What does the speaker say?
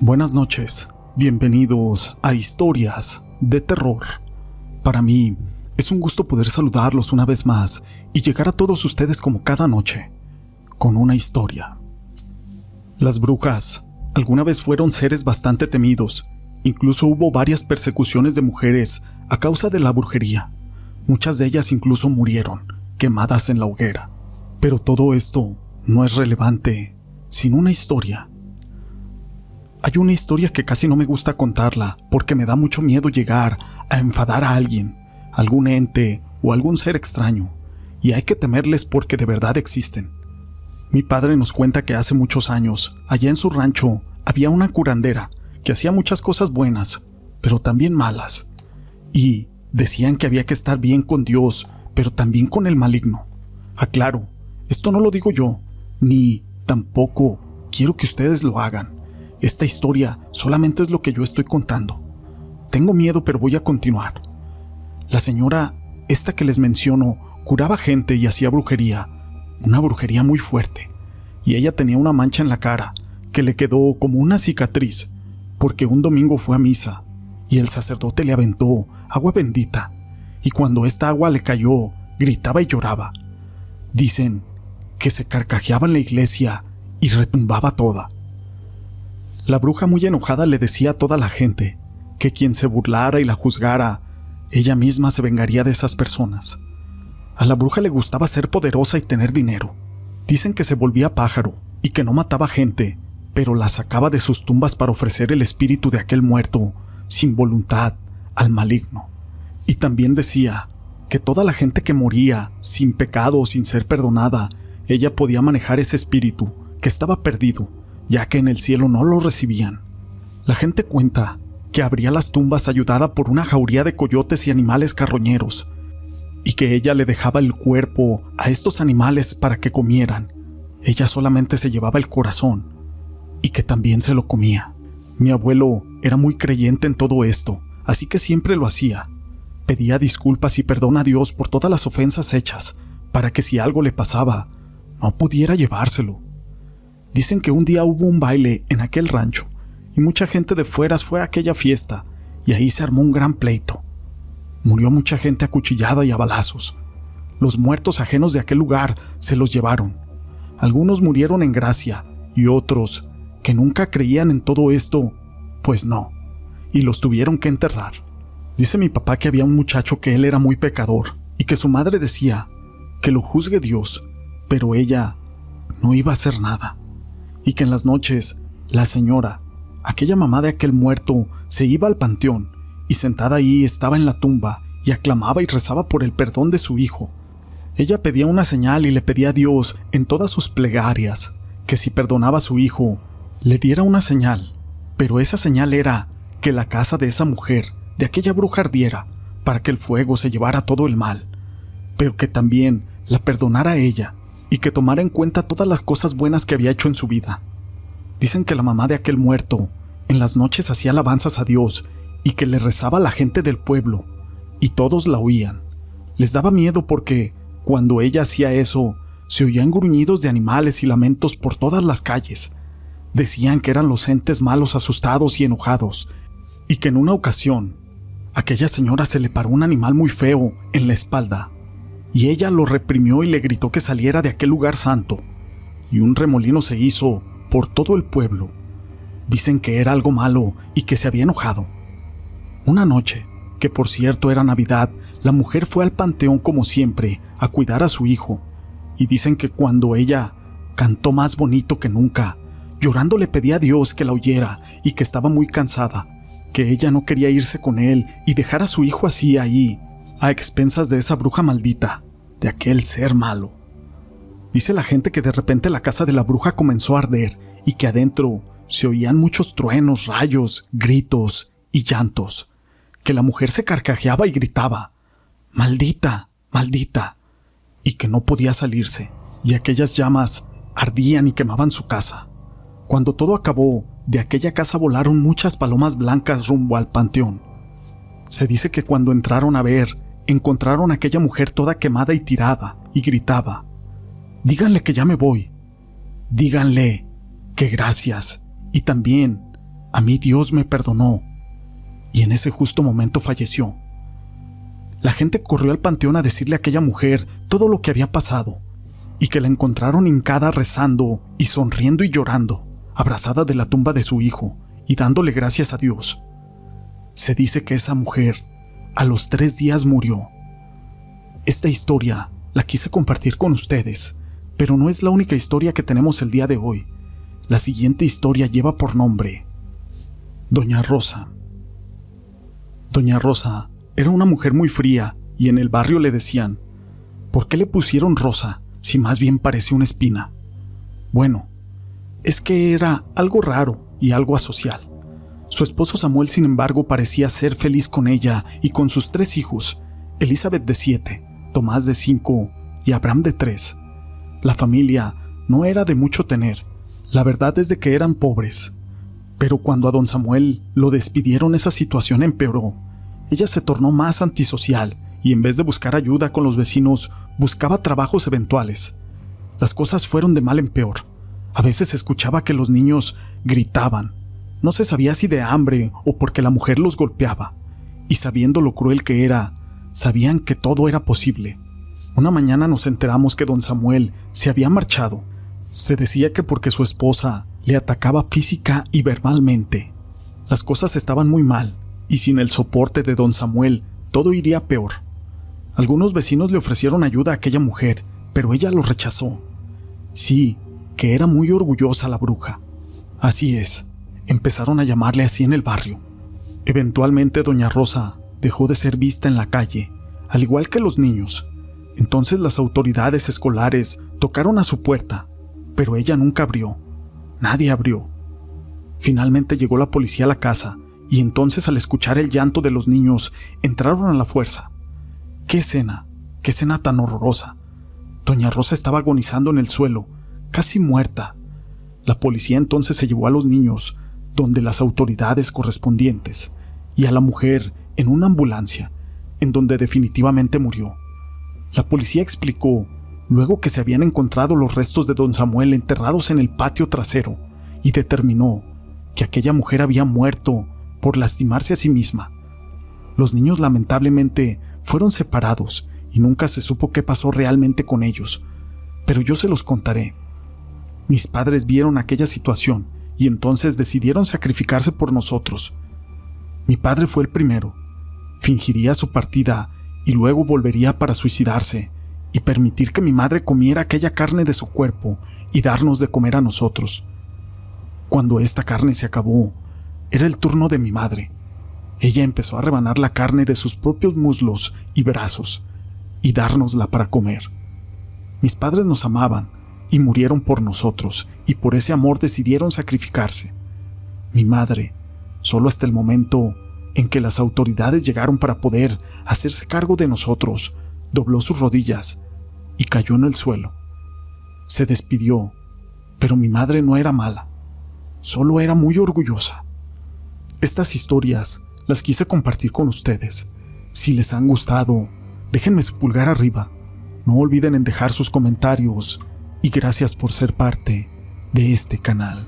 Buenas noches, bienvenidos a Historias de Terror. Para mí es un gusto poder saludarlos una vez más y llegar a todos ustedes como cada noche, con una historia. Las brujas alguna vez fueron seres bastante temidos, incluso hubo varias persecuciones de mujeres a causa de la brujería. Muchas de ellas incluso murieron, quemadas en la hoguera. Pero todo esto no es relevante sin una historia. Hay una historia que casi no me gusta contarla porque me da mucho miedo llegar a enfadar a alguien, algún ente o algún ser extraño, y hay que temerles porque de verdad existen. Mi padre nos cuenta que hace muchos años, allá en su rancho, había una curandera que hacía muchas cosas buenas, pero también malas, y decían que había que estar bien con Dios, pero también con el maligno. Aclaro, esto no lo digo yo, ni tampoco quiero que ustedes lo hagan. Esta historia solamente es lo que yo estoy contando. Tengo miedo, pero voy a continuar. La señora, esta que les menciono, curaba gente y hacía brujería, una brujería muy fuerte, y ella tenía una mancha en la cara que le quedó como una cicatriz, porque un domingo fue a misa, y el sacerdote le aventó agua bendita, y cuando esta agua le cayó, gritaba y lloraba. Dicen que se carcajeaba en la iglesia y retumbaba toda. La bruja, muy enojada, le decía a toda la gente que quien se burlara y la juzgara, ella misma se vengaría de esas personas. A la bruja le gustaba ser poderosa y tener dinero. Dicen que se volvía pájaro y que no mataba gente, pero la sacaba de sus tumbas para ofrecer el espíritu de aquel muerto, sin voluntad, al maligno. Y también decía que toda la gente que moría, sin pecado o sin ser perdonada, ella podía manejar ese espíritu, que estaba perdido, ya que en el cielo no lo recibían. La gente cuenta que abría las tumbas ayudada por una jauría de coyotes y animales carroñeros, y que ella le dejaba el cuerpo a estos animales para que comieran. Ella solamente se llevaba el corazón, y que también se lo comía. Mi abuelo era muy creyente en todo esto, así que siempre lo hacía. Pedía disculpas y perdón a Dios por todas las ofensas hechas, para que si algo le pasaba, no pudiera llevárselo. Dicen que un día hubo un baile en aquel rancho y mucha gente de fueras fue a aquella fiesta y ahí se armó un gran pleito. Murió mucha gente acuchillada y a balazos. Los muertos ajenos de aquel lugar se los llevaron. Algunos murieron en gracia y otros, que nunca creían en todo esto, pues no, y los tuvieron que enterrar. Dice mi papá que había un muchacho que él era muy pecador y que su madre decía que lo juzgue Dios, pero ella no iba a hacer nada. Y que en las noches, la señora, aquella mamá de aquel muerto, se iba al panteón y sentada ahí estaba en la tumba y aclamaba y rezaba por el perdón de su hijo. Ella pedía una señal y le pedía a Dios en todas sus plegarias que si perdonaba a su hijo, le diera una señal, pero esa señal era que la casa de esa mujer, de aquella bruja ardiera, para que el fuego se llevara todo el mal, pero que también la perdonara a ella, y que tomara en cuenta todas las cosas buenas que había hecho en su vida. Dicen que la mamá de aquel muerto en las noches hacía alabanzas a Dios y que le rezaba a la gente del pueblo, y todos la oían. Les daba miedo porque, cuando ella hacía eso, se oían gruñidos de animales y lamentos por todas las calles. Decían que eran los entes malos asustados y enojados, y que en una ocasión, a aquella señora se le paró un animal muy feo en la espalda, y ella lo reprimió y le gritó que saliera de aquel lugar santo, y un remolino se hizo por todo el pueblo. Dicen que era algo malo y que se había enojado. Una noche, que por cierto era Navidad, la mujer fue al panteón como siempre a cuidar a su hijo, y dicen que cuando ella cantó más bonito que nunca, llorando le pedía a Dios que la oyera y que estaba muy cansada, que ella no quería irse con él y dejar a su hijo así ahí, a expensas de esa bruja maldita, de aquel ser malo. Dice la gente que de repente la casa de la bruja comenzó a arder y que adentro se oían muchos truenos, rayos, gritos y llantos, que la mujer se carcajeaba y gritaba, «¡Maldita! ¡Maldita!», y que no podía salirse, y aquellas llamas ardían y quemaban su casa. Cuando todo acabó, de aquella casa volaron muchas palomas blancas rumbo al panteón. Se dice que cuando entraron a ver, encontraron a aquella mujer toda quemada y tirada, y gritaba, «Díganle que ya me voy. Díganle que gracias. Y también A mí Dios me perdonó y en ese justo momento falleció. La gente corrió al panteón a decirle a aquella mujer todo lo que había pasado y que la encontraron hincada rezando y sonriendo y llorando, abrazada de la tumba de su hijo y dándole gracias a Dios. Se dice que esa mujer a los 3 días murió. Esta historia la quise compartir con ustedes, pero no es la única historia que tenemos el día de hoy. La siguiente historia lleva por nombre Doña Rosa. Doña Rosa era una mujer muy fría y en el barrio le decían: ¿por qué le pusieron Rosa si más bien parece una espina? Bueno, es que era algo raro y algo asocial. Su esposo Samuel, sin embargo, parecía ser feliz con ella y con sus 3 hijos, Elizabeth de 7, Tomás de 5 y Abraham de 3. La familia no era de mucho tener, la verdad es de que eran pobres. Pero cuando a don Samuel lo despidieron, esa situación empeoró. Ella se tornó más antisocial y en vez de buscar ayuda con los vecinos, buscaba trabajos eventuales. Las cosas fueron de mal en peor. A veces escuchaba que los niños gritaban. No se sabía si de hambre o porque la mujer los golpeaba. Y sabiendo lo cruel que era, sabían que todo era posible. Una mañana nos enteramos que don Samuel se había marchado. Se decía que porque su esposa le atacaba física y verbalmente. Las cosas estaban muy mal, y sin el soporte de don Samuel, todo iría peor. Algunos vecinos le ofrecieron ayuda a aquella mujer, pero ella lo rechazó. Sí, que era muy orgullosa la bruja. Así es, empezaron a llamarle así en el barrio. Eventualmente doña Rosa dejó de ser vista en la calle, al igual que los niños. Entonces las autoridades escolares tocaron a su puerta, pero ella nunca abrió. Nadie abrió. Finalmente llegó la policía a la casa y entonces al escuchar el llanto de los niños entraron a la fuerza. ¡Qué escena tan horrorosa! Doña Rosa estaba agonizando en el suelo, casi muerta. La policía entonces se llevó a los niños donde las autoridades correspondientes y a la mujer en una ambulancia, en donde definitivamente murió. La policía explicó luego que se habían encontrado los restos de don Samuel enterrados en el patio trasero y determinó que aquella mujer había muerto por lastimarse a sí misma. Los niños lamentablemente fueron separados y nunca se supo qué pasó realmente con ellos, pero yo se los contaré. Mis padres vieron aquella situación y entonces decidieron sacrificarse por nosotros. Mi padre fue el primero. Fingiría su partida y luego volvería para suicidarse y permitir que mi madre comiera aquella carne de su cuerpo y darnos de comer a nosotros. Cuando esta carne se acabó, era el turno de mi madre. Ella empezó a rebanar la carne de sus propios muslos y brazos y dárnosla para comer. Mis padres nos amaban y murieron por nosotros, y por ese amor decidieron sacrificarse. Mi madre, solo hasta el momento en que las autoridades llegaron para poder hacerse cargo de nosotros, dobló sus rodillas y cayó en el suelo. Se despidió, pero mi madre no era mala, solo era muy orgullosa. Estas historias las quise compartir con ustedes. Si les han gustado, déjenme su pulgar arriba. No olviden en dejar sus comentarios y gracias por ser parte de este canal.